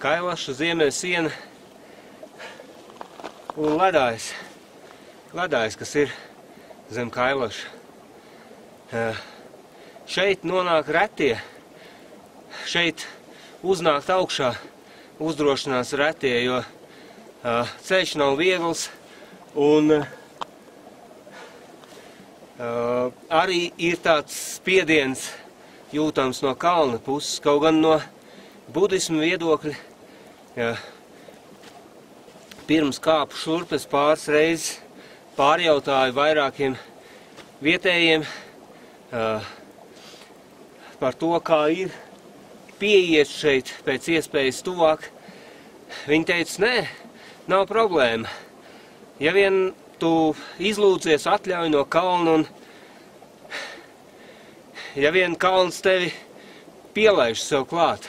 Kailaša, Ziemeļa siena un ledājs, kas ir zem Kailaša. Šeit nonāk retie, šeit uznākt augšā uzdrošinās retie, jo ceļš nav viegls un arī ir tāds spiediens jūtams no kalna puses, kaut gan no budismu viedokļa. Pirms kāpu šurp es pāris reizes pārjautāju vairākiem vietējiem par to, kā ir pieiet šeit pēc iespējas tuvāk. Viņi teica, nē, nav problēma. Ja vien tu izlūdzies atļauju no kalna un ja vien kalns tevi pielaiž sev klāt.